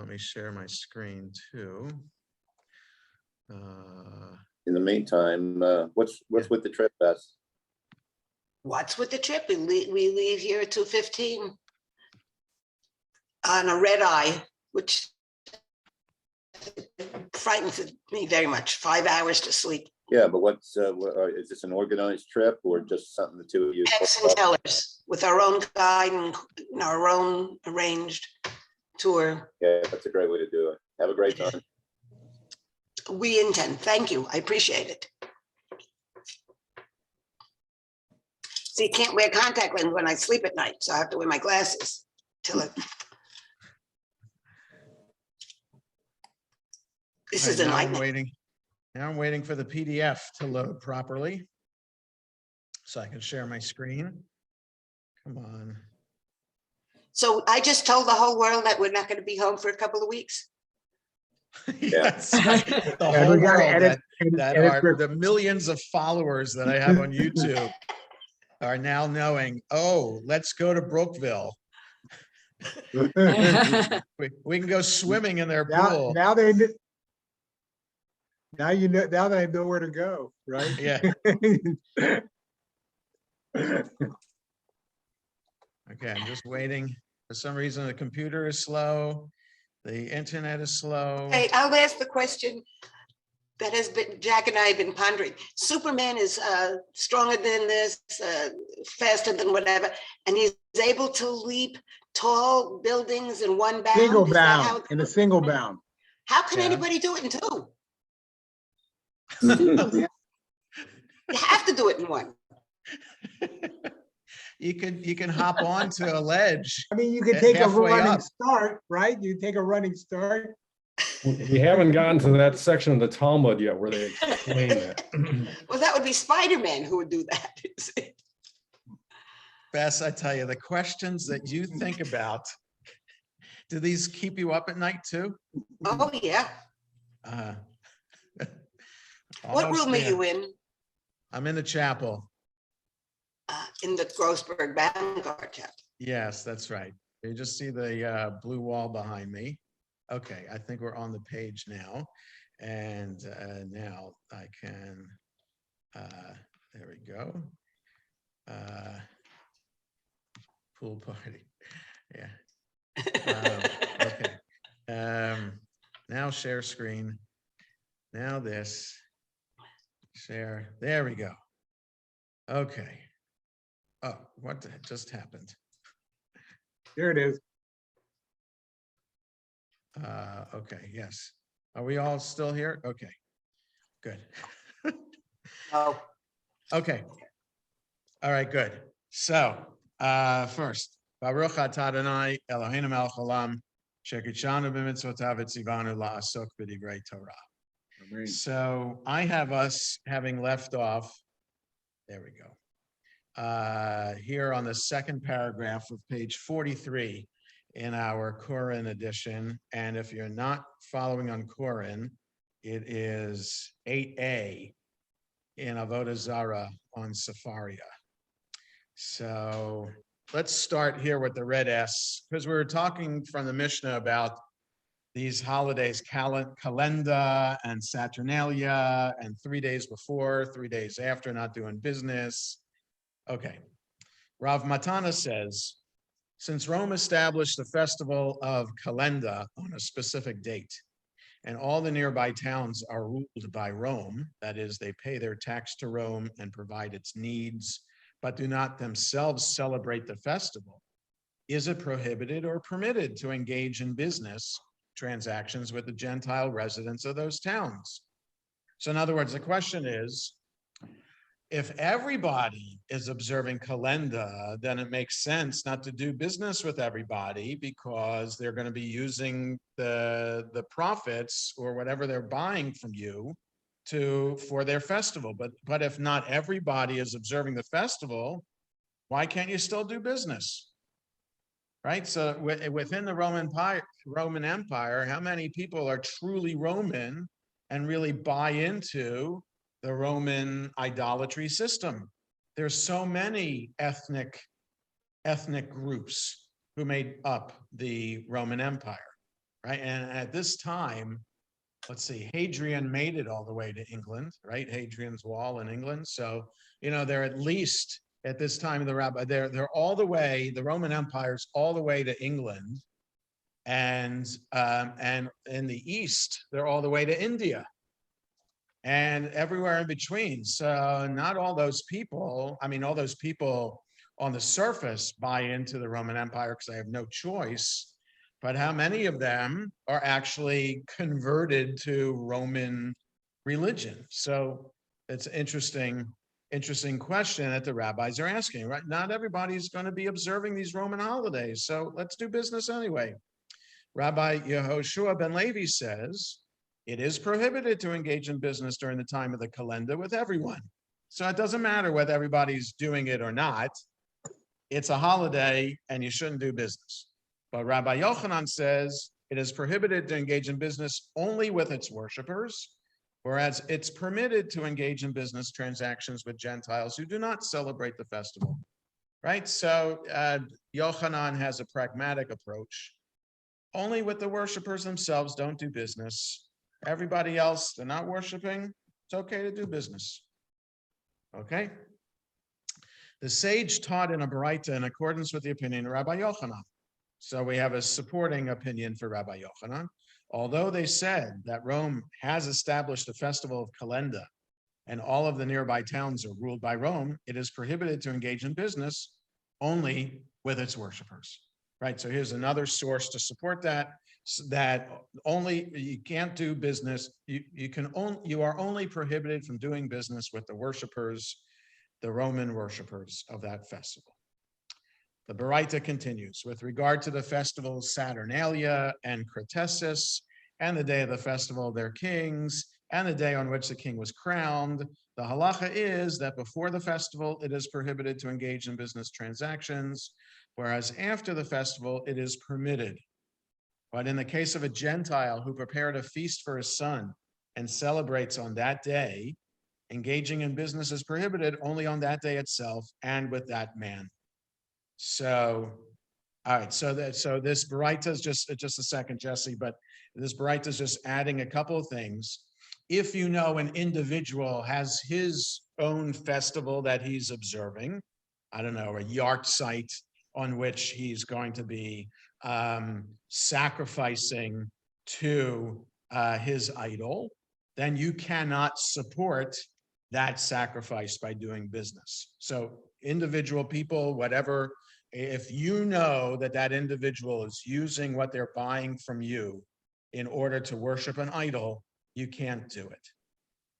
let me share my screen too. In the meantime, what's with the trip, Bess? What's with the trip? We leave here at 2:15 on a red eye, which frightens me very much. 5 hours to sleep. Yeah, but is this an organized trip or just something the two of you? Pecks and tellers with our own guide and our own arranged tour. Yeah, that's a great way to do it. Have a great time. We intend. Thank you. I appreciate it. See, you can't wear contact lenses when I sleep at night, so I have to wear my glasses till it. This is enlightening. Now I'm waiting for the PDF to load properly so I can share my screen. Come on. So I just told the whole world that we're not going to be home for a couple of weeks. Yes, the whole world that are the millions of followers that I have on YouTube are now knowing, oh, let's go to Brookville. We can go swimming in their pool. Now you know. Now they know where to go, right? Yeah. Okay, I'm just waiting. For some reason, the computer is slow. The internet is slow. Hey, I'll ask the question that has been Jack and I have been pondering. Superman is stronger than this, faster than whatever, and he's able to leap tall buildings in one bound. Single bound, in a single bound. How can anybody do it in two? You have to do it in one. You can hop onto a ledge. I mean, you can take a halfway running up. start, right? You take a running start. We haven't gotten to that section of the Talmud yet where they explain that. Well, that would be Spider-Man who would do that. Bess, I tell you, the questions that you think about, do these keep you up at night too? Oh, yeah. What Almost room are there. you in? I'm in the chapel. In the Grossberg Vanguard chapter. Yes, that's right. You just see the blue wall behind me. Okay, I think we're on the page now. And now I can, there we go. Pool party, yeah. Okay, now share screen. Now this, share, there we go. Okay. Oh, what just happened? There it is. Okay, yes. Are we all still here? Okay, good. Oh, Okay. All right, good. So, first, Baruch atah Adonai Eloheinu melech haolam, shekidshanu b'mitzvotav v'tzivanu la'asok b'divrei Torah. So I have us having left off, there we go. Here on the second paragraph of page 43 in our Koran edition. And if you're not following on Koran, it is 8a in Avodah Zarah on Safaria. So let's start here with the red S, because we were talking from the Mishnah about these holidays, Calenda and Saturnalia, and 3 days before, 3 days after, not doing business. Okay, Rav Matana says, since Rome established the festival of Calenda on a specific date, and all the nearby towns are ruled by Rome, that is, they pay their tax to Rome and provide its needs, but do not themselves celebrate the festival, is it prohibited or permitted to engage in business transactions with the Gentile residents of those towns? So in other words, the question is, if everybody is observing Calenda, then it makes sense not to do business with everybody because they're going to be using the profits or whatever they're buying from you for their festival. But if not everybody is observing the festival, why can't you still do business? Right? So within the Roman Empire, how many people are truly Roman and really buy into the Roman idolatry system? There's so many ethnic groups who made up the Roman Empire. right? And at this time, let's see, Hadrian made it all the way to England, right? Hadrian's Wall in England. So, they're at least at this time of the rabbi, they're all the way, the Roman Empire's all the way to England. And in the East, they're all the way to India and everywhere in between. So not all those people, all those people on the surface buy into the Roman Empire because they have no choice. But how many of them are actually converted to Roman religion? So it's an interesting question that the rabbis are asking, right? Not everybody's going to be observing these Roman holidays. So let's do business anyway. Rabbi Yehoshua ben Levi says, it is prohibited to engage in business during the time of the calendar with everyone. So it doesn't matter whether everybody's doing it or not. It's a holiday and you shouldn't do business. But Rabbi Yochanan says it is prohibited to engage in business only with its worshipers, whereas it's permitted to engage in business transactions with Gentiles who do not celebrate the festival, right? So Yochanan has a pragmatic approach. Only with the worshipers themselves, don't do business. Everybody else, they're not worshiping, it's okay to do business. Okay? The sage taught in a Baraita in accordance with the opinion of Rabbi Yochanan. So we have a supporting opinion for Rabbi Yochanan. Although they said that Rome has established a festival of Calenda and all of the nearby towns are ruled by Rome, it is prohibited to engage in business only with its worshipers. Right, so here's another source to support that. That only you can't do business. You are only prohibited from doing business with the worshipers, the Roman worshipers of that festival. The Baraita continues with regard to the festivals Saturnalia and Criticis, and the day of the festival of their kings, and the day on which the king was crowned. The halacha is that before the festival, it is prohibited to engage in business transactions, whereas after the festival, it is permitted. But in the case of a Gentile who prepared a feast for his son and celebrates on that day, engaging in business is prohibited only on that day itself and with that man. So, all right, so this Baraita is just a second, Jesse, but this Baraita is just adding a couple of things. If you know an individual has his own festival that he's observing, I don't know, a yard site on which he's going to be sacrificing to his idol, then you cannot support that sacrifice by doing business. So individual people, whatever, if you know that that individual is using what they're buying from you in order to worship an idol, you can't do it.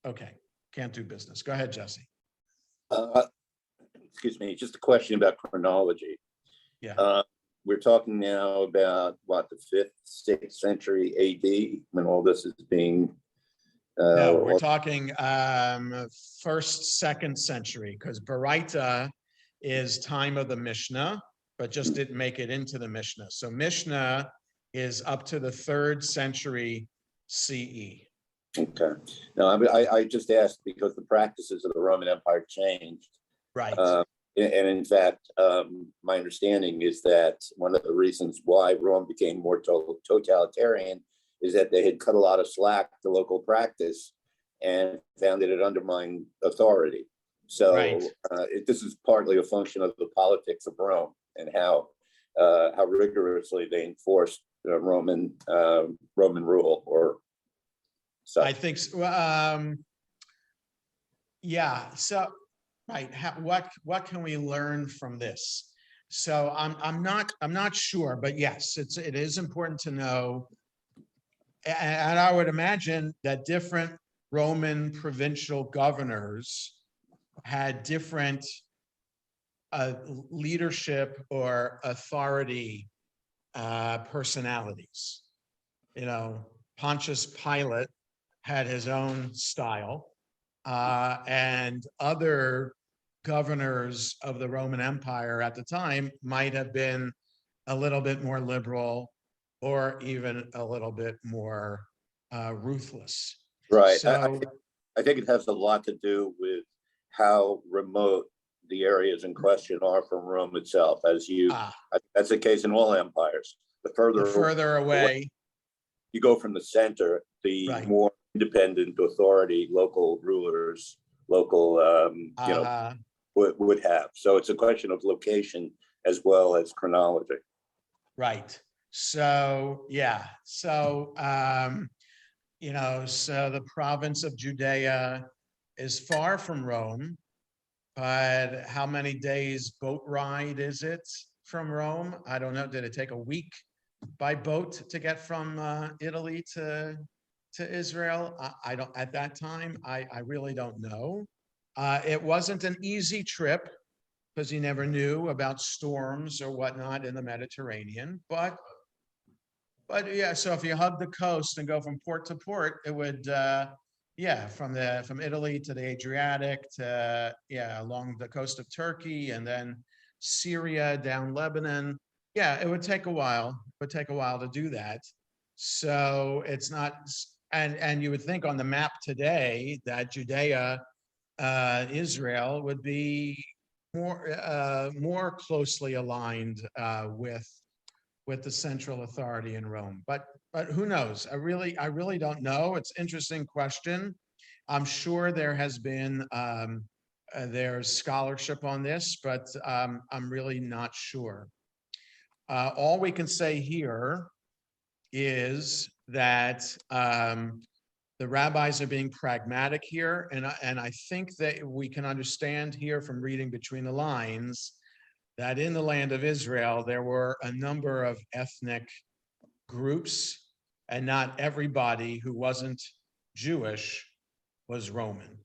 Okay, can't do business. Go ahead, Jesse. Excuse me, just a question about chronology. Yeah. We're talking now about what, the 5th, 6th century AD, when all this is being. No, we're talking 1st, 2nd century, because Baraita is time of the Mishnah, but just didn't make it into the Mishnah. So Mishnah is up to the 3rd century CE. Okay. No, I just asked because the practices of the Roman Empire changed. Right. And in fact, my understanding is that one of the reasons why Rome became more totalitarian is that they had cut a lot of slack to local practice and found that it undermined authority. So Right. This is partly a function of the politics of Rome and how rigorously they enforced Roman rule or such. I think so. Yeah. So, right. What can we learn from this? So I'm not sure, but yes, it is important to know. And I would imagine that different Roman provincial governors had different leadership or authority personalities. Pontius Pilate had his own style, and other governors of the Roman Empire at the time might have been a little bit more liberal or even a little bit more ruthless. Right. So, I think it has a lot to do with how remote the areas in question are from Rome itself. That's the case in all empires. The further away, you go from the center, the Right. more independent authority, local rulers, local, Uh, would have. So it's a question of location as well as chronology. right. So, yeah, so, so the province of Judea is far from Rome, but how many days boat ride is it from Rome? I don't know. Did it take a week by boat to get from Italy to Israel? I don't, at that time, I really don't know. It wasn't an easy trip because you never knew about storms or whatnot in the Mediterranean, but yeah, so if you hug the coast and go from port to port, it would, from Italy to the Adriatic to, along the coast of Turkey and then Syria down Lebanon. Yeah, it would take a while. It would take a while to do that. So it's not, and you would think on the map today that Judea, Israel would be more closely aligned with the central authority in Rome. But who knows? I really don't know. It's an interesting question. I'm sure there has been there's scholarship on this, but I'm really not sure. All we can say here is that the rabbis are being pragmatic here, and I think that we can understand here from reading between the lines that in the land of Israel, there were a number of ethnic groups, and not everybody who wasn't Jewish was Roman,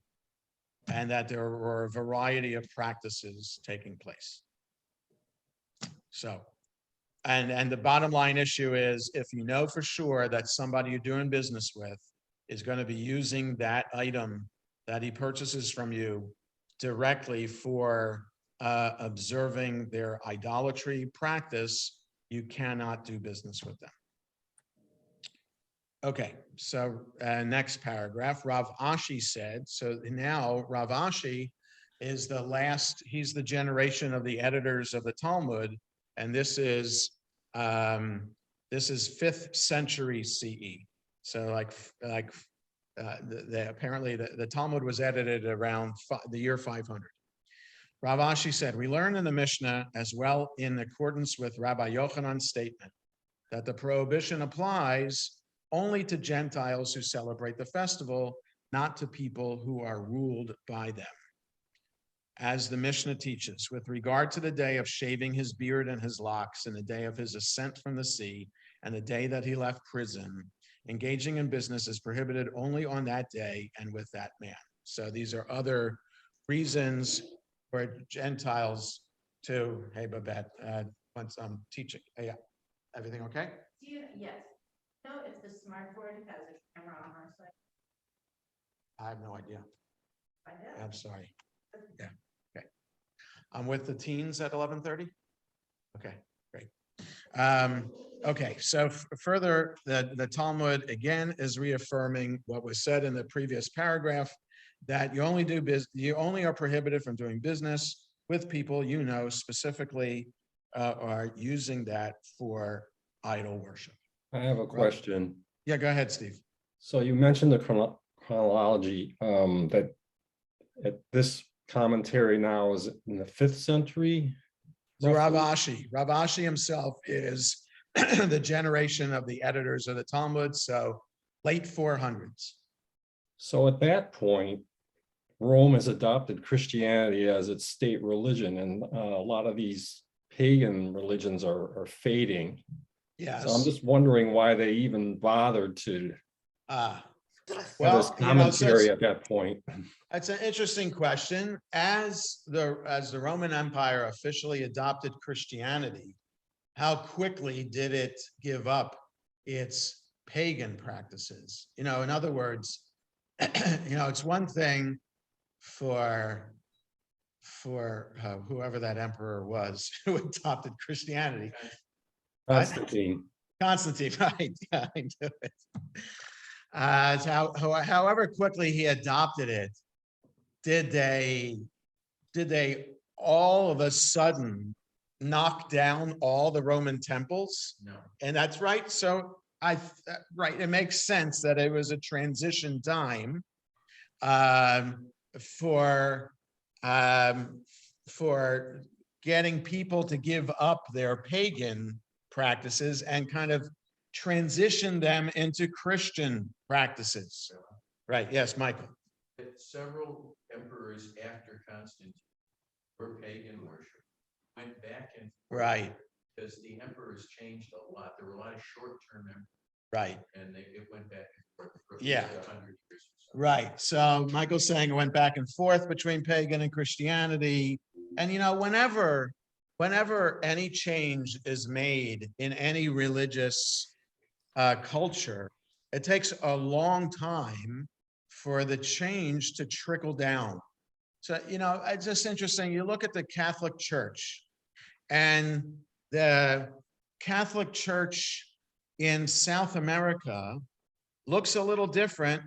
and that there were a variety of practices taking place. So, and the bottom line issue is, if you know for sure that somebody you're doing business with is going to be using that item that he purchases from you directly for observing their idolatry practice, you cannot do business with them. Okay, so next paragraph, Rav Ashi said, so now Rav Ashi is the last, he's the generation of the editors of the Talmud, and this is 5th century CE. So apparently the Talmud was edited around the year 500. Rav Ashi said, we learn in the Mishnah, as well in accordance with Rabbi Yochanan's statement, that the prohibition applies only to Gentiles who celebrate the festival, not to people who are ruled by them. As the Mishnah teaches, with regard to the day of shaving his beard and his locks, and the day of his ascent from the sea, and the day that he left prison, engaging in business is prohibited only on that day and with that man. So these are other reasons for Gentiles to, hey, Babette, once I'm teaching, yeah, everything okay? Yes. Know if the smart board has a camera on our side? I have no idea. Find out. I'm sorry. Yeah, okay. I'm with the teens at 11:30? Okay, great. Okay, so further, the Talmud again is reaffirming what was said in the previous paragraph, that you only are prohibited from doing business with people you know specifically are using that for idol worship. I have a question. Yeah, go ahead, Steve. So you mentioned the chronology, that at this commentary now is in the 5th century. So roughly? Rav Ashi himself is the generation of the editors of the Talmud, so late 400s. So at that point, Rome has adopted Christianity as its state religion, and a lot of these pagan religions are fading. Yes. So I'm just wondering why they even bothered to have this commentary at that point. That's an interesting question. As the Roman Empire officially adopted Christianity, how quickly did it give up its pagan practices? In other words, it's one thing for whoever that emperor was who adopted Christianity. Constantine. Constantine, right? Yeah, I knew it. However quickly he adopted it, did they all of a sudden knock down all the Roman temples? No. And that's right. So right, it makes sense that it was a transition time for getting people to give up their pagan practices and kind of transition them into Christian practices. Right, yes, Michael. Several emperors after Constantine were pagan worship, went back and forth Right, because the emperors changed a lot. There were a lot of short-term emperors, right, and it went back and forth for Yeah. 100 years or so. right. So Michael's saying it went back and forth between pagan and Christianity. And whenever any change is made in any religious culture, it takes a long time for the change to trickle down. So, it's just interesting. You look at the Catholic Church, and the Catholic Church in South America looks a little different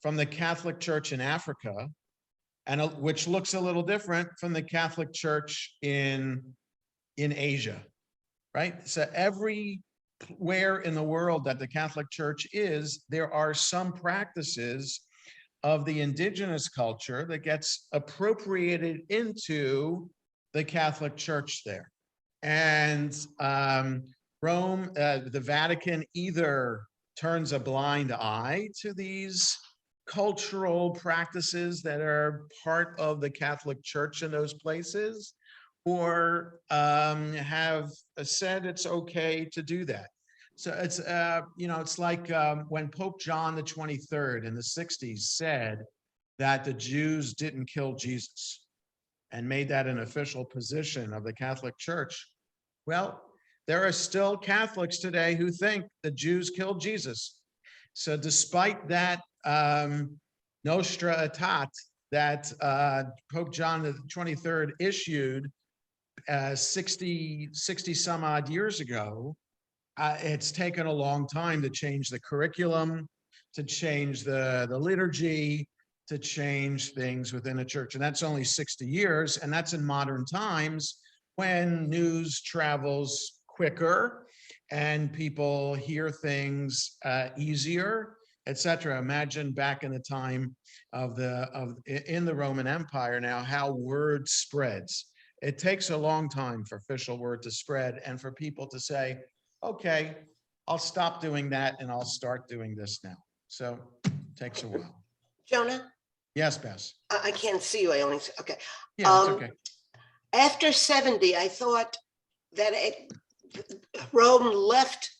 from the Catholic Church in Africa, and which looks a little different from the Catholic Church in Asia, right? So everywhere in the world that the Catholic Church is, there are some practices of the indigenous culture that gets appropriated into the Catholic Church there. And Rome, the Vatican either turns a blind eye to these cultural practices that are part of the Catholic Church in those places, or have said it's okay to do that. So it's, it's like when Pope John the 23rd in the 60s said that the Jews didn't kill Jesus and made that an official position of the Catholic Church. Well, there are still Catholics today who think the Jews killed Jesus. So despite that Nostra Aetate that Pope John the 23rd issued 60 some odd years ago, it's taken a long time to change the curriculum, to change the liturgy, to change things within a church. And that's only 60 years. And that's in modern times when news travels quicker and people hear things easier, etc. Imagine back in the time in the Roman Empire now, how word spreads. It takes a long time for official word to spread and for people to say, okay, I'll stop doing that and I'll start doing this now. So it takes a while. Jonah, Yes, Bess. I can't see you. I only, okay. Yeah, it's okay. After 70, I thought that Rome left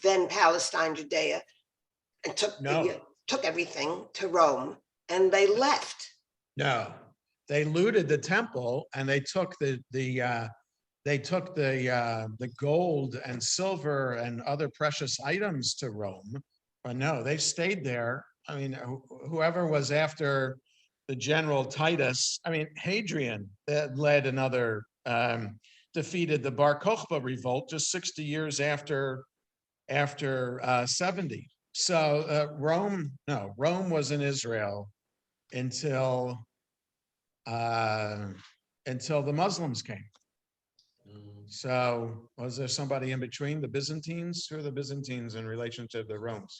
then Palestine, Judea, and took everything to Rome, and they left. No, they looted the temple and they took the gold and silver and other precious items to Rome. But no, they stayed there. I mean, whoever was after the general Titus, I mean, Hadrian led another, defeated the Bar Kokhba revolt just 60 years after 70. So Rome was in Israel until the Muslims came. So was there somebody in between the Byzantines? Who are the Byzantines in relation to the Romans?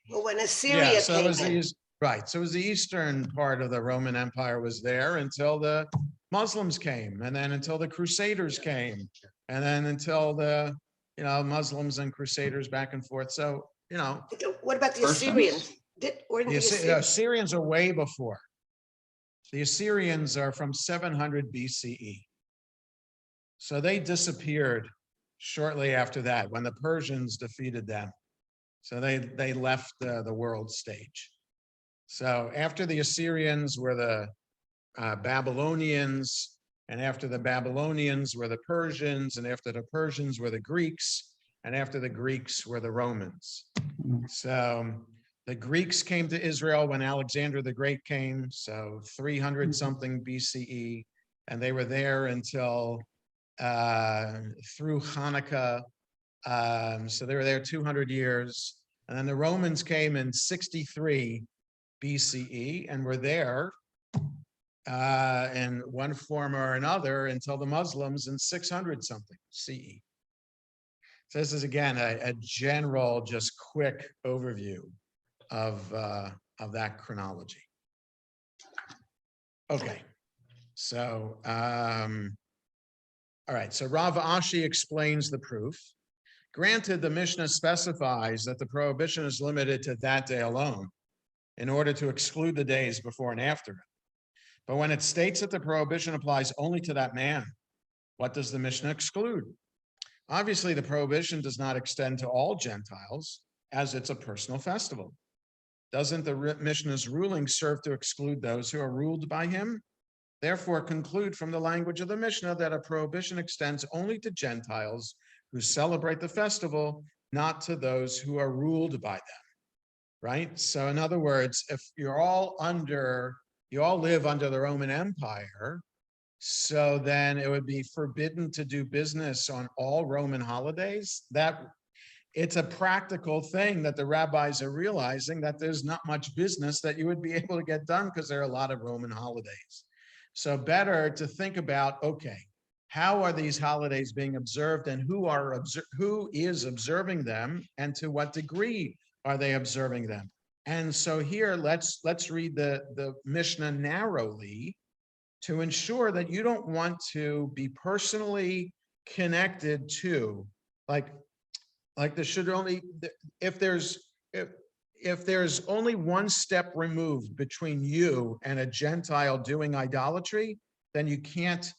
Well, when Assyria So it was came in, right. So it was the eastern part of the Roman Empire was there until the Muslims came, and then until the Crusaders came, and then until the Muslims and Crusaders back and forth. So what about the Assyrians? the Assyrians are way before. The Assyrians are from 700 BCE. So they disappeared shortly after that when the Persians defeated them. So they left the world stage. So after the Assyrians were the Babylonians, and after the Babylonians were the Persians, and after the Persians were the Greeks, and after the Greeks were the Romans. So the Greeks came to Israel when Alexander the Great came, so 300 something BCE, and they were there until through Hanukkah. So they were there 200 years. And then the Romans came in 63 BCE and were there in one form or another until the Muslims in 600 something CE. So this is again, a general, just quick overview of that chronology. Okay, so, all right, so Rav Ashi explains the proof. Granted, the Mishnah specifies that the prohibition is limited to that day alone in order to exclude the days before and after it. But when it states that the prohibition applies only to that man, what does the Mishnah exclude? Obviously, the prohibition does not extend to all Gentiles, as it's a personal festival. Doesn't the Mishnah's ruling serve to exclude those who are ruled by him? Therefore, conclude from the language of the Mishnah that a prohibition extends only to Gentiles who celebrate the festival, not to those who are ruled by them, right? So in other words, if you all live under the Roman Empire, so then it would be forbidden to do business on all Roman holidays. That it's a practical thing that the rabbis are realizing, that there's not much business that you would be able to get done because there are a lot of Roman holidays. So better to think about, okay, how are these holidays being observed, and who is observing them, and to what degree are they observing them? And so here, let's read the Mishnah narrowly to ensure that you don't want to be personally connected to, like there should only, if there's only one step removed between you and a Gentile doing idolatry, then you can't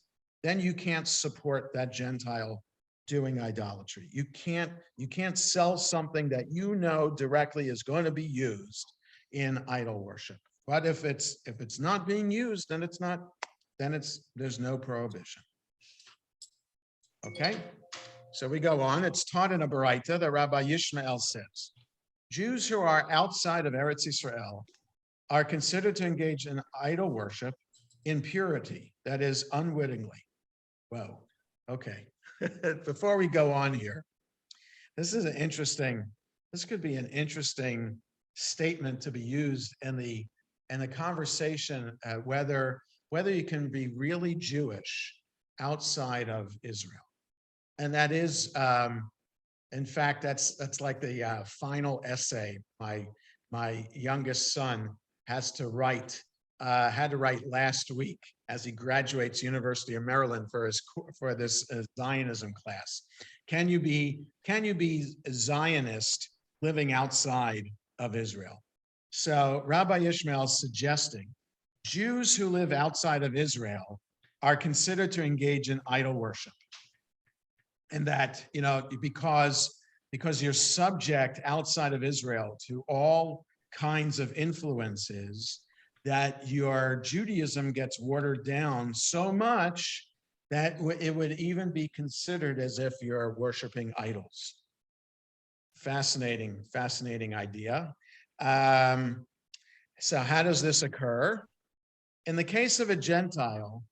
support that Gentile doing idolatry. You can't sell something that you know directly is going to be used in idol worship. But if it's not being used, then there's no prohibition. Okay, so we go on. It's taught in a Baraita that Rabbi Yishmael says, Jews who are outside of Eretz Israel are considered to engage in idol worship in purity, that is, unwittingly. Whoa, okay. Before we go on here, this could be an interesting statement to be used in the conversation, whether you can be really Jewish outside of Israel. And that is, in fact, that's like the final essay my youngest son had to write last week as he graduates University of Maryland for this Zionism class. Can you be Zionist living outside of Israel? So Rabbi Ishmael is suggesting Jews who live outside of Israel are considered to engage in idol worship. And that, because you're subject outside of Israel to all kinds of influences, that your Judaism gets watered down so much that it would even be considered as if you're worshiping idols. Fascinating idea. So how does this occur? In the case of a Gentile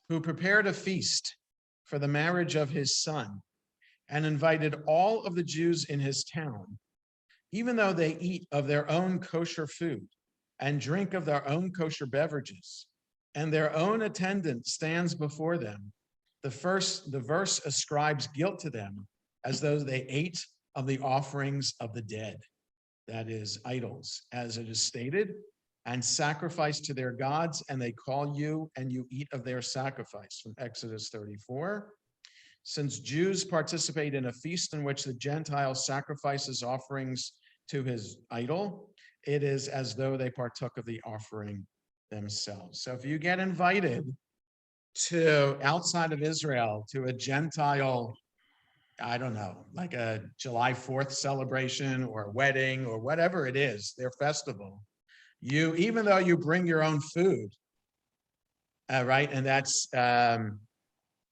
who prepared a feast for the marriage of his son and invited all of the Jews in his town, even though they eat of their own kosher food and drink of their own kosher beverages, and their own attendant stands before them, the verse ascribes guilt to them as though they ate of the offerings of the dead, that is, idols, as it is stated, and sacrifice to their gods, and they call you, and you eat of their sacrifice, from Exodus 34. Since Jews participate in a feast in which the Gentile sacrifices offerings to his idol, it is as though they partook of the offering themselves. So if you get invited to outside of Israel to a Gentile, I don't know, like a July 4th celebration or a wedding or whatever it is, their festival, even though you bring your own food, right? And that's right.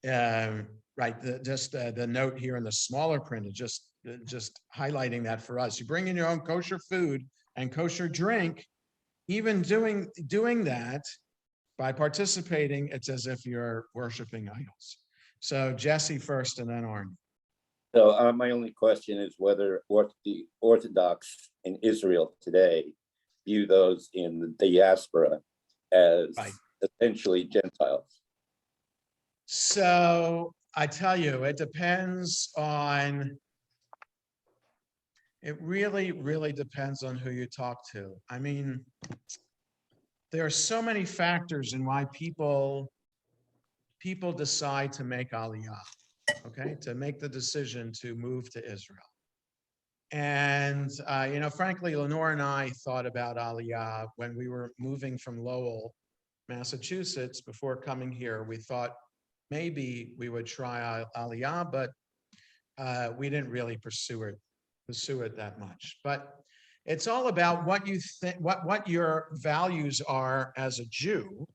The note here in the smaller print is just highlighting that for us. You bring in your own kosher food and kosher drink, even doing that by participating, it's as if you're worshiping idols. So Jesse first and then Arnie. So my only question is whether the Orthodox in Israel today view those in the diaspora as essentially Gentiles. So I tell you, it depends on It really, really depends on who you talk to. I mean, there are so many factors in why people decide to make Aliyah, okay, to make the decision to move to Israel. And, you know, frankly, Lenore and I thought about Aliyah when we were moving from Lowell, Massachusetts. Before coming here, we thought maybe we would try Aliyah, but we didn't really pursue it that much. But it's all about what you think, what your values are as a Jew,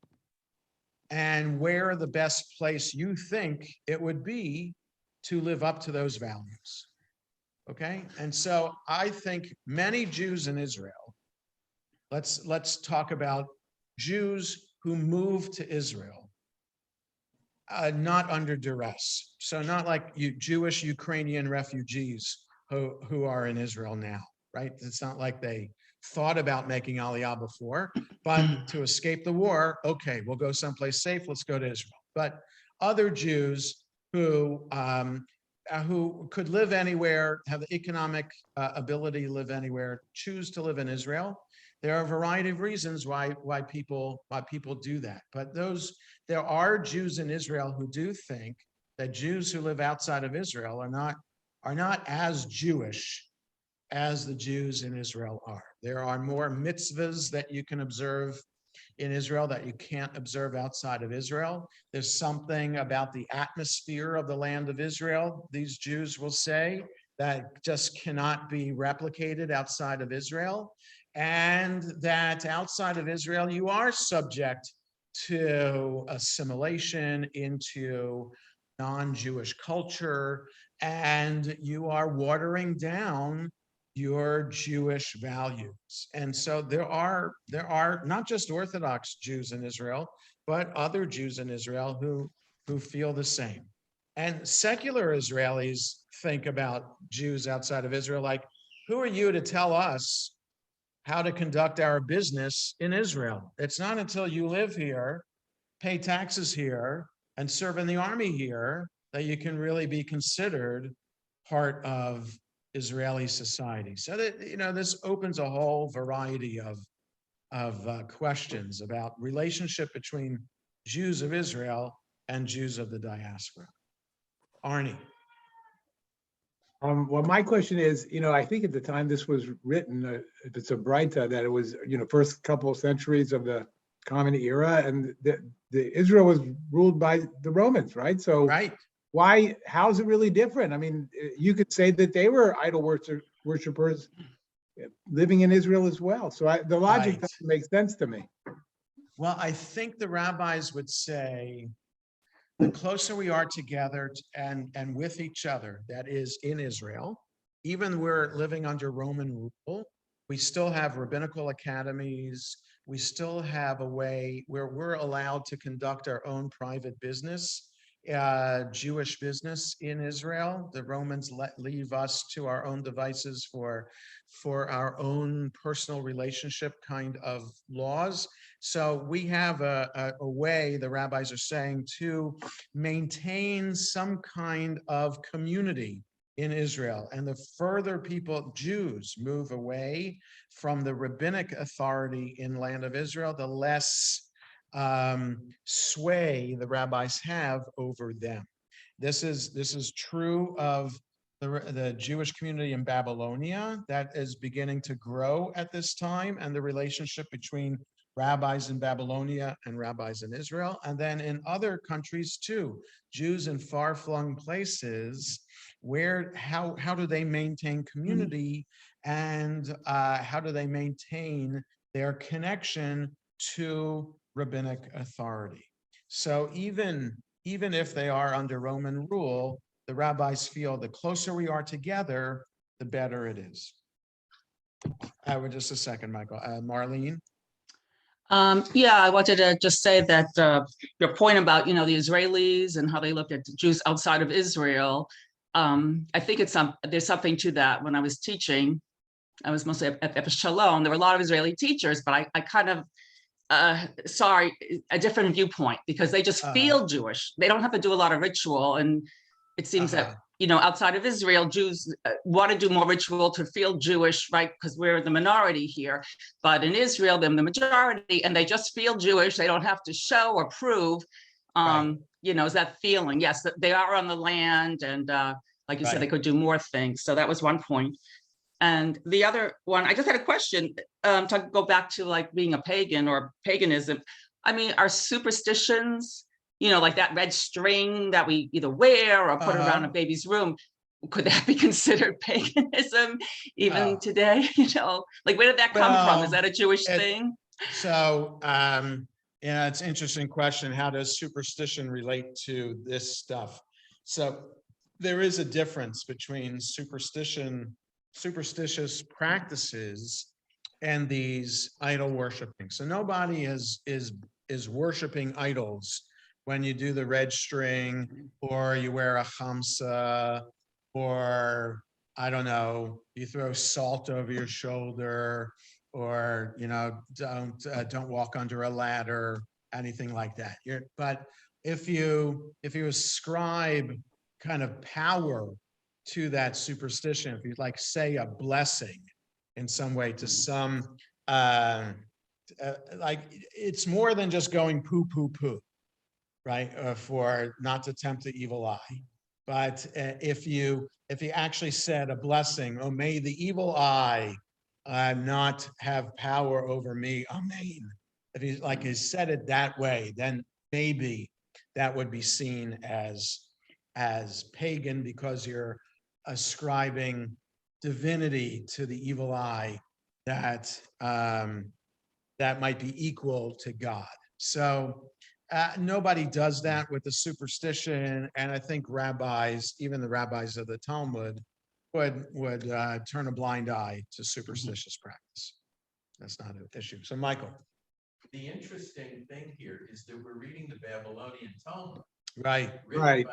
and where the best place you think it would be to live up to those values. Okay, and so I think many Jews in Israel, let's talk about Jews who moved to Israel, not under duress. So not like you Jewish Ukrainian refugees who are in Israel now, right? It's not like they thought about making Aliyah before, but to escape the war, okay, we'll go someplace safe, let's go to Israel. But other Jews who could live anywhere, have the economic ability to live anywhere, choose to live in Israel. There are a variety of reasons why people do that. But there are Jews in Israel who do think that Jews who live outside of Israel are not as Jewish as the Jews in Israel are. There are more mitzvahs that you can observe in Israel that you can't observe outside of Israel. There's something about the atmosphere of the land of Israel, these Jews will say, that just cannot be replicated outside of Israel. And that outside of Israel, you are subject to assimilation into non-Jewish culture, and you are watering down your Jewish values. And so there are not just Orthodox Jews in Israel, but other Jews in Israel who feel the same. And secular Israelis think about Jews outside of Israel like, who are you to tell us how to conduct our business in Israel? It's not until you live here, pay taxes here, and serve in the army here that you can really be considered part of Israeli society. So that, you know, this opens a whole variety of questions about relationship between Jews of Israel and Jews of the diaspora. Arnie. Well, my question is, you know, I think at the time this was written, if it's a Breita, that it was, you know, first couple of centuries of the Common Era, and the Israel was ruled by the Romans, right? So Right. why, how is it really different? I mean, you could say that they were idol worshipers living in Israel as well. So the logic Right. doesn't make sense to me. Well, I think the rabbis would say the closer we are together and with each other, that is in Israel, even we're living under Roman rule, we still have rabbinical academies. We still have a way where we're allowed to conduct our own private business, Jewish business in Israel. The Romans leave us to our own devices for our own personal relationship kind of laws. So we have a way, the rabbis are saying, to maintain some kind of community in Israel. And the further people, Jews, move away from the rabbinic authority in land of Israel, the less sway the rabbis have over them. This is true of the Jewish community in Babylonia that is beginning to grow at this time, and the relationship between rabbis in Babylonia and rabbis in Israel. And then in other countries too, Jews in far-flung places, how do they maintain community, and how do they maintain their connection to rabbinic authority? So even if they are under Roman rule, the rabbis feel the closer we are together, the better it is. Just a second, Michael. Marlene? Yeah, I wanted to just say that your point about, you know, the Israelis and how they looked at Jews outside of Israel, I think there's something to that. When I was teaching, I was mostly at Shalom. There were a lot of Israeli teachers, but I kind of saw a different viewpoint because they just feel Jewish. They don't have to do a lot of ritual, and it seems that outside of Israel, Jews want to do more ritual to feel Jewish, right? Because we're the minority here. But in Israel, they're the majority, and they just feel Jewish. They don't have to show or prove. Is that feeling? Yes, that they are on the land, and like you said, they could do more things. So that was one point. And the other one, I just had a question to go back to like being a pagan or paganism. I mean, are superstitions, like that red string that we either wear or put around a baby's room, could that be considered paganism even today? Like where did that come from? Is that a Jewish thing? So, it's an interesting question. How does superstition relate to this stuff? So there is a difference between superstitious practices and these idol worshiping. So nobody is worshiping idols when you do the red string, or you wear a chamsa, or I don't know, you throw salt over your shoulder, or don't walk under a ladder, anything like that. But if you ascribe kind of power to that superstition, if you like say a blessing in some way to some like, it's more than just going poo poo poo, right? For not to tempt the evil eye. But if you actually said a blessing, oh, may the evil eye not have power over me, amen. If he said it that way, then maybe that would be seen as pagan, because you're ascribing divinity to the evil eye that might be equal to God. So nobody does that with the superstition, and I think rabbis, even the rabbis of the Talmud, would turn a blind eye to superstitious practice. That's not an issue. So, Michael. The interesting thing here is that we're reading the Babylonian Talmud, Right. written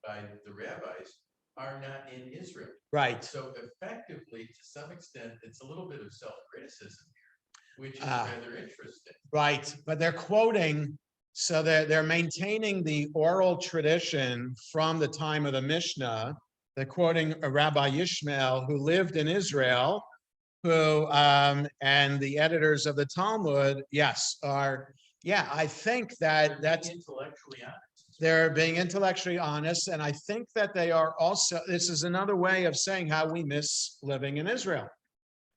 by the rabbis, are not in Israel. Right. So effectively, to some extent, it's a little bit of self-criticism here, which is rather interesting. Right, but they're quoting, so they're maintaining the oral tradition from the time of the Mishnah. They're quoting a Rabbi Yishmael who lived in Israel, who and the editors of the Talmud, I think that's intellectually honest. They're being intellectually honest, and I think that they are also, this is another way of saying how we miss living in Israel.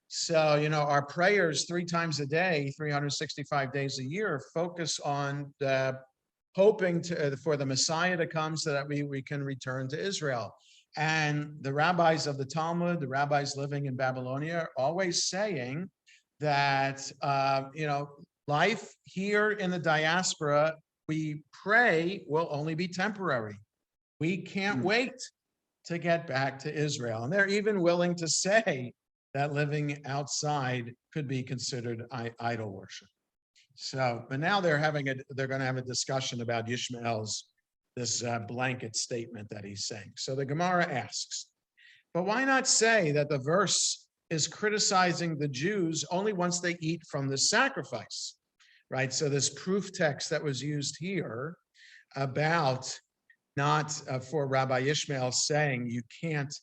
So, our prayers 3 times a day, 365 days a year, focus on hoping for the Messiah to come so that we can return to Israel. And the rabbis of the Talmud, the rabbis living in Babylonia, are always saying that, life here in the diaspora, we pray, will only be temporary. We can't wait to get back to Israel. And they're even willing to say that living outside could be considered idol worship. So, but now they're going to have a discussion about Yishmael's, this blanket statement that he's saying. So the Gemara asks, but why not say that the verse is criticizing the Jews only once they eat from the sacrifice, right? So this proof text that was used here about not for Rabbi Yishmael saying you can't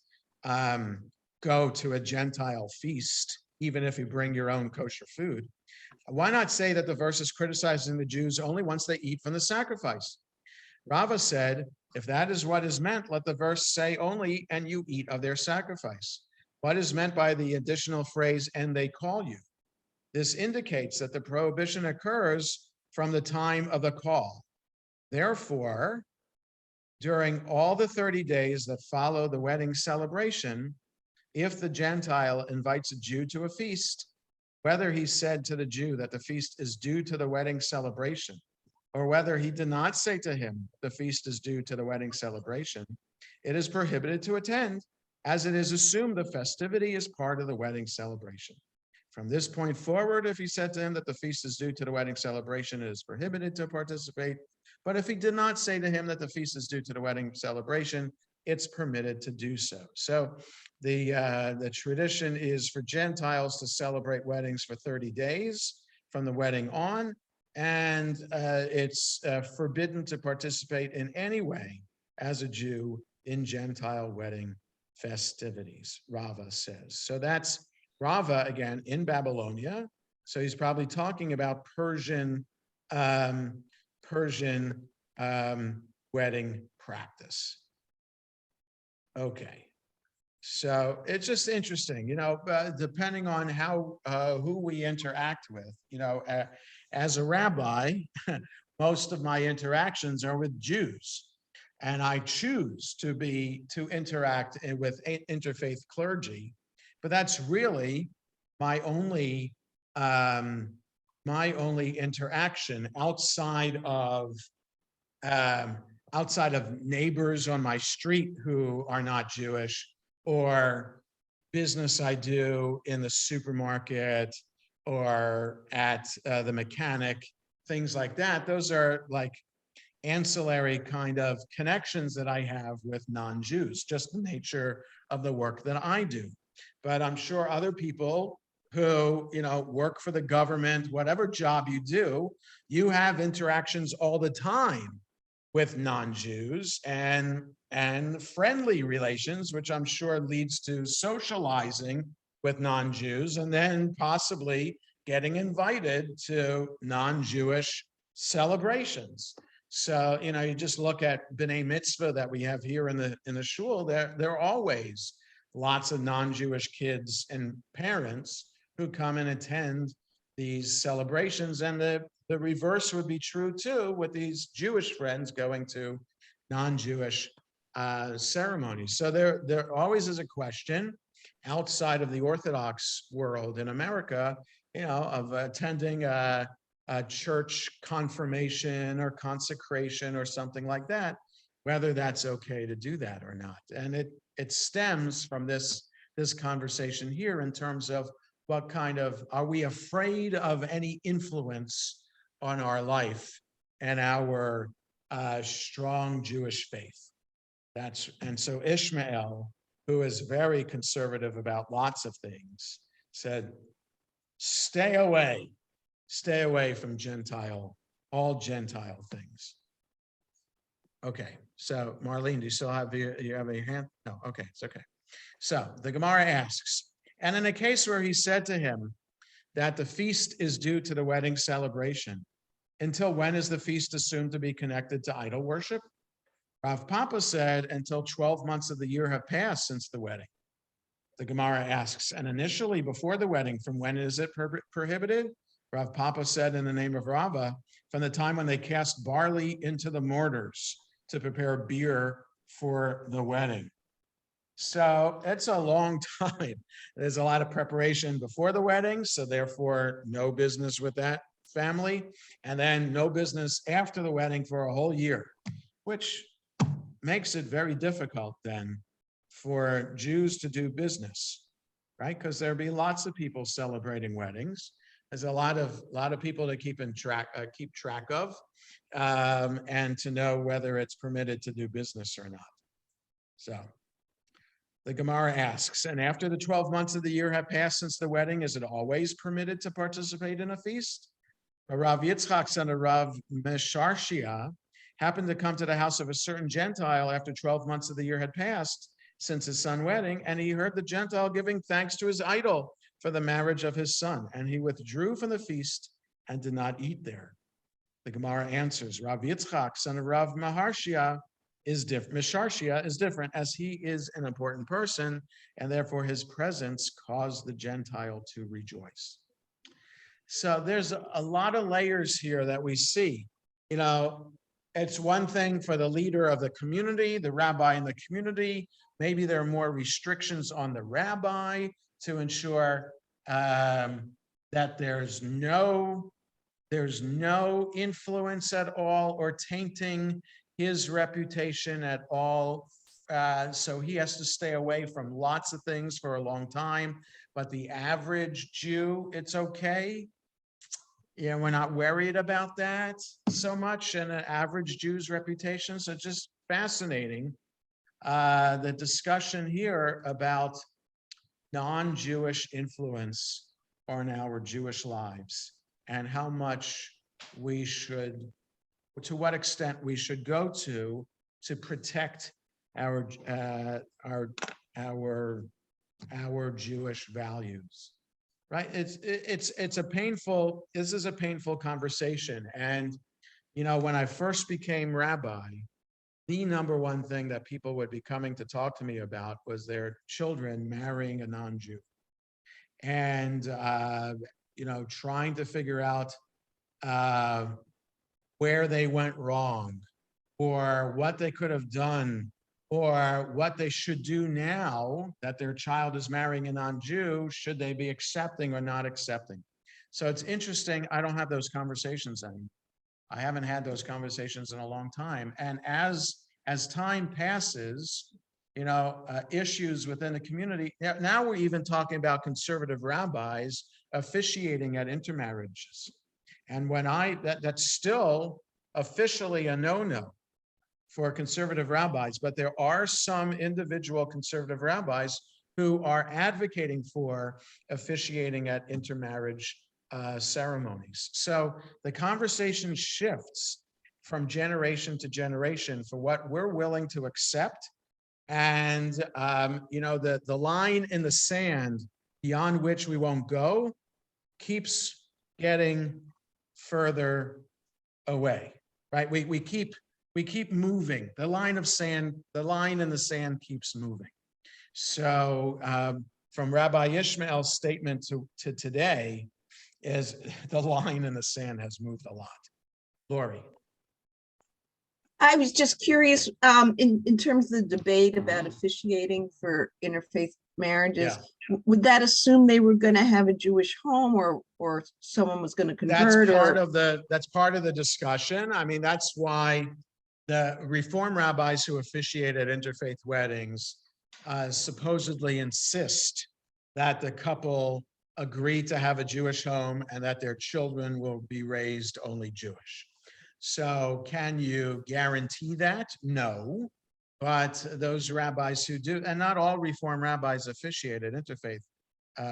go to a Gentile feast, even if you bring your own kosher food. Why not say that the verse is criticizing the Jews only once they eat from the sacrifice? Rava said, if that is what is meant, let the verse say only, and you eat of their sacrifice. What is meant by the additional phrase, and they call you? This indicates that the prohibition occurs from the time of the call. Therefore, during all the 30 days that follow the wedding celebration, if the Gentile invites a Jew to a feast, whether he said to the Jew that the feast is due to the wedding celebration, or whether he did not say to him the feast is due to the wedding celebration, it is prohibited to attend, as it is assumed the festivity is part of the wedding celebration. From this point forward, if he said to him that the feast is due to the wedding celebration, it is prohibited to participate. But if he did not say to him that the feast is due to the wedding celebration, it's permitted to do so. So the tradition is for Gentiles to celebrate weddings for 30 days from the wedding on, and it's forbidden to participate in any way as a Jew in Gentile wedding festivities, Rava says. So that's Rava again in Babylonia. So he's probably talking about Persian wedding practice. Okay. So it's just interesting, depending on how who we interact with, as a rabbi, most of my interactions are with Jews. And I choose to interact with interfaith clergy, but that's really my only interaction outside of neighbors on my street who are not Jewish, or business I do in the supermarket or at the mechanic, things like that. Those are like ancillary kind of connections that I have with non-Jews, just the nature of the work that I do. But I'm sure other people who, work for the government, whatever job you do, you have interactions all the time with non-Jews and friendly relations, which I'm sure leads to socializing with non-Jews and then possibly getting invited to non-Jewish celebrations. So, you just look at B'nai Mitzvah that we have here in the shul, there are always lots of non-Jewish kids and parents who come and attend these celebrations. And the reverse would be true too, with these Jewish friends going to non-Jewish ceremonies. So there always is a question outside of the Orthodox world in America, of attending a church confirmation or consecration or something like that, whether that's okay to do that or not. And it stems from this conversation here in terms of what kind of, are we afraid of any influence on our life and our strong Jewish faith? And so Ishmael, who is very conservative about lots of things, said, stay away from all Gentile things. Okay, so Marlene, do you still have you have a hand? No, okay, it's okay. So the Gemara asks, and in a case where he said to him that the feast is due to the wedding celebration, until when is the feast assumed to be connected to idol worship? Rav Papa said, until 12 months of the year have passed since the wedding. The Gemara asks, and initially before the wedding, from when is it prohibited? Rav Papa said in the name of Rava, from the time when they cast barley into the mortars to prepare beer for the wedding. So it's a long time. There's a lot of preparation before the wedding, so therefore no business with that family, and then no business after the wedding for a whole year, which makes it very difficult then for Jews to do business, right? Because there'll be lots of people celebrating weddings. There's a lot of people to keep track of, and to know whether it's permitted to do business or not. So the Gemara asks, and after the 12 months of the year have passed since the wedding, is it always permitted to participate in a feast? Rav Yitzchak, son of Rav Mesharshia, happened to come to the house of a certain Gentile after 12 months of the year had passed since his son's wedding, and he heard the Gentile giving thanks to his idol for the marriage of his son, and he withdrew from the feast and did not eat there. The Gemara answers, Rav Yitzchak, son of Rav Mesharshia, is different, as he is an important person, and therefore his presence caused the Gentile to rejoice. So there's a lot of layers here that we see. It's one thing for the leader of the community, the rabbi in the community. Maybe there are more restrictions on the rabbi to ensure that there's no influence at all or tainting his reputation at all. So he has to stay away from lots of things for a long time. But the average Jew, it's okay. We're not worried about that so much in an average Jew's reputation. So it's just fascinating, the discussion here about non-Jewish influence on our Jewish lives and how much to what extent we should go to protect our Jewish values, right? It's a painful, this is a painful conversation. And, you know, when I first became rabbi, the number one thing that people would be coming to talk to me about was their children marrying a non-Jew. And, you know, trying to figure out where they went wrong, or what they could have done, or what they should do now that their child is marrying a non-Jew. Should they be accepting or not accepting? So it's interesting. I don't have those conversations anymore. I haven't had those conversations in a long time. And as time passes, you know, issues within the community, now we're even talking about conservative rabbis officiating at intermarriages. And when that's still officially a no-no for conservative rabbis, but there are some individual conservative rabbis who are advocating for officiating at intermarriage ceremonies. So the conversation shifts from generation to generation for what we're willing to accept. And, you know, the line in the sand beyond which we won't go keeps getting further away, right? We keep moving. The line in the sand keeps moving. So from Rabbi Ishmael's statement to today, is the line in the sand has moved a lot. Lori. I was just curious, in terms of the debate about officiating for interfaith marriages, would that assume they were going to have a Jewish home, or someone was going to convert? That's part of the discussion. I mean, that's why the Reform rabbis who officiate at interfaith weddings supposedly insist that the couple agree to have a Jewish home and that their children will be raised only Jewish. So can you guarantee that? No, but those rabbis who do, and not all Reform rabbis officiate at interfaith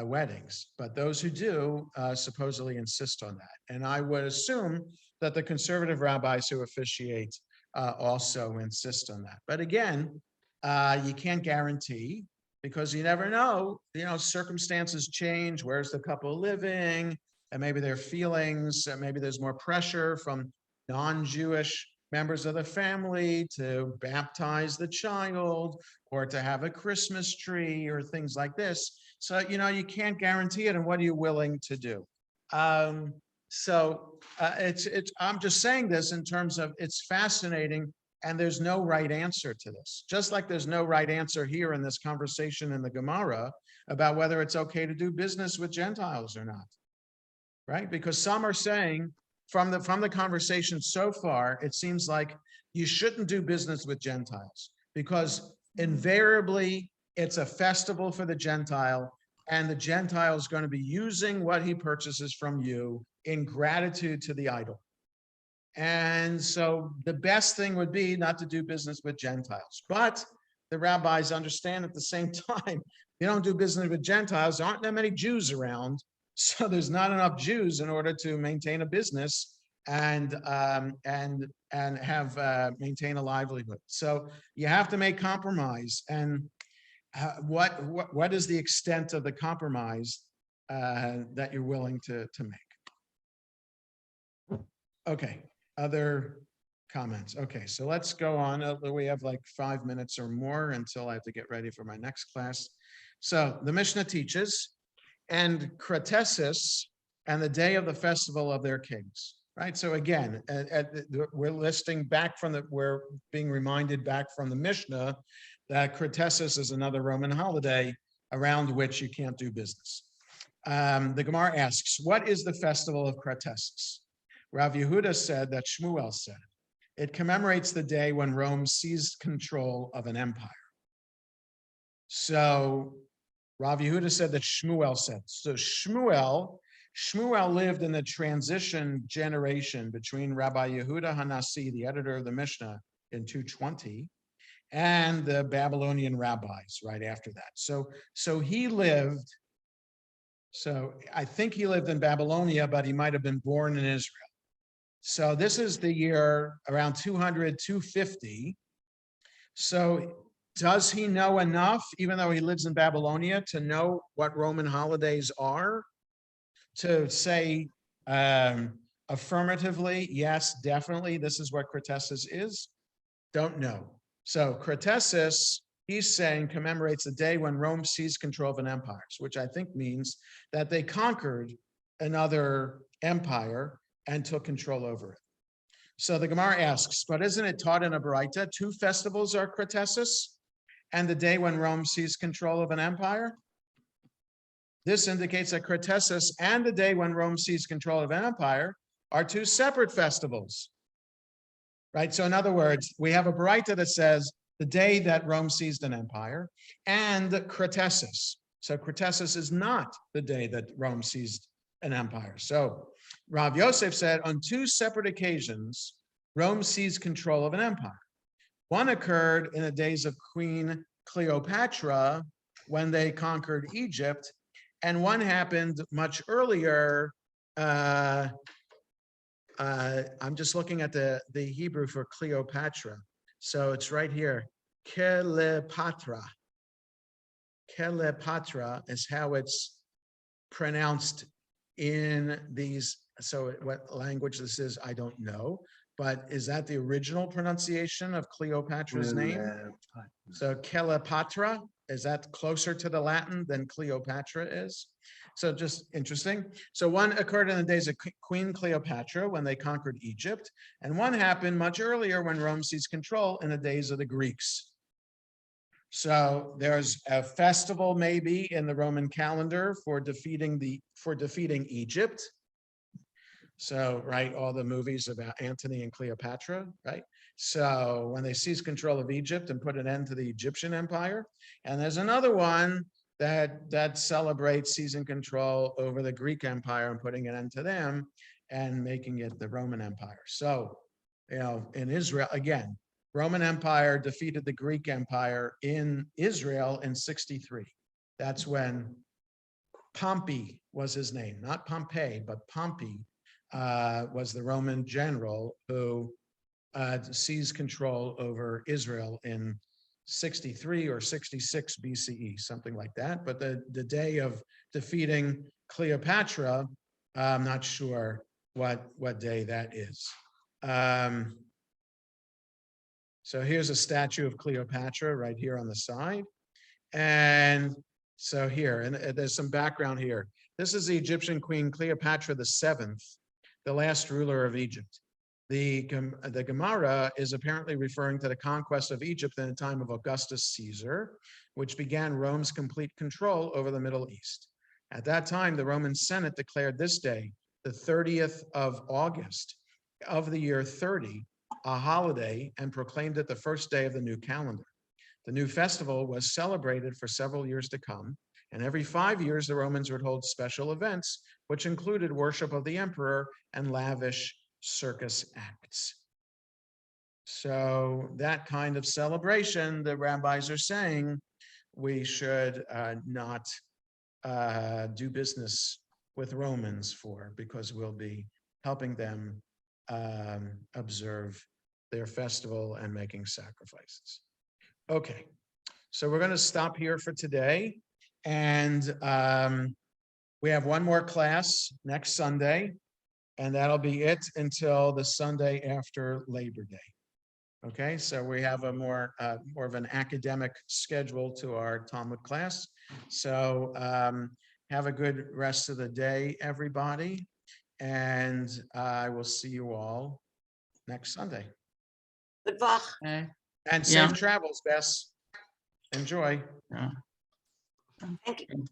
weddings, but those who do supposedly insist on that. And I would assume that the conservative rabbis who officiate also insist on that. But again, you can't guarantee, because you never know, you know, circumstances change. Where's the couple living? And maybe their feelings, maybe there's more pressure from non-Jewish members of the family to baptize the child or to have a Christmas tree or things like this. So, you know, you can't guarantee it. And what are you willing to do? I'm just saying this in terms of it's fascinating. And there's no right answer to this. Just like there's no right answer here in this conversation in the Gemara about whether it's okay to do business with Gentiles or not, right? Because some are saying from the conversation so far, it seems like you shouldn't do business with Gentiles because invariably it's a festival for the Gentile, and the Gentile is going to be using what he purchases from you in gratitude to the idol. And so the best thing would be not to do business with Gentiles. But the rabbis understand at the same time, you don't do business with Gentiles, there aren't that many Jews around. So there's not enough Jews in order to maintain a business and maintain a livelihood. So you have to make compromise. And what is the extent of the compromise that you're willing to make? Okay. Other comments? Okay, so let's go on. We have like 5 minutes or more until I have to get ready for my next class. So the Mishnah teaches, and Cratesis, and the day of the festival of their kings. Right. So again, we're we're being reminded back from the Mishnah that Cratesis is another Roman holiday around which you can't do business. The Gemara asks, what is the festival of Cratesis? Rav Yehuda said that Shmuel said it commemorates the day when Rome seized control of an empire. So Rav Yehuda said that Shmuel said. So Shmuel lived in the transition generation between Rabbi Yehuda Hanasi, the editor of the Mishnah, in 220, and the Babylonian rabbis right after that. So he lived. So I think he lived in Babylonia, but he might have been born in Israel. So this is the year around 200, 250. So Does he know enough, even though he lives in Babylonia, to know what Roman holidays are? To say affirmatively, yes, definitely, this is what Crotessus is? Don't know. So Crotessus, he's saying, commemorates the day when Rome seized control of an empire, which I think means that they conquered another empire and took control over it. So the Gemara asks, but isn't it taught in a Baraita, 2 festivals are Crotessus and the day when Rome seized control of an empire? This indicates that Crotessus and the day when Rome seized control of an empire are 2 separate festivals. Right? So in other words, we have a Baraita that says the day that Rome seized an empire and Crotessus. So Crotessus is not the day that Rome seized an empire. So Rav Yosef said on 2 separate occasions, Rome seized control of an empire. One occurred in the days of Queen Cleopatra when they conquered Egypt, and one happened much earlier. I'm just looking at the Hebrew for Cleopatra. So it's right here, Cleopatra. Cleopatra is how it's pronounced in these. So what language this is, I don't know. But is that the original pronunciation of Cleopatra's name? So Cleopatra, is that closer to the Latin than Cleopatra is? So just interesting. So one occurred in the days of Queen Cleopatra when they conquered Egypt, and one happened much earlier when Rome seized control in the days of the Greeks. So there's a festival maybe in the Roman calendar for defeating Egypt. So, right, all the movies about Antony and Cleopatra, right? So when they seized control of Egypt and put an end to the Egyptian empire. And there's another one that celebrates seizing control over the Greek empire and putting an end to them and making it the Roman Empire. So, you know, in Israel, again, Roman Empire defeated the Greek Empire in Israel in 63. That's when Pompey was his name, not Pompey, but Pompey was the Roman general who seized control over Israel in 63 or 66 BCE, something like that. But the day of defeating Cleopatra, I'm not sure what day that is. So here's a statue of Cleopatra right here on the side. And so here, and there's some background here. This is the Egyptian queen Cleopatra VII, the last ruler of Egypt. The Gemara is apparently referring to the conquest of Egypt in the time of Augustus Caesar, which began Rome's complete control over the Middle East. At that time, the Roman Senate declared this day, the 30th of August of the year 30, a holiday, and proclaimed it the first day of the new calendar. The new festival was celebrated for several years to come, and every 5 years the Romans would hold special events, which included worship of the emperor and lavish circus acts. So that kind of celebration, the rabbis are saying, we should not do business with Romans for, because we'll be helping them observe their festival and making sacrifices. Okay, so we're going to stop here for today. And we have one more class next Sunday, and that'll be it until the Sunday after Labor Day. Okay, so we have a more of an academic schedule to our Talmud class. So have a good rest of the day, everybody. And I will see you all next Sunday. Good luck. Okay. And Yeah. safe travels, Bess. Enjoy. Yeah. Thank you.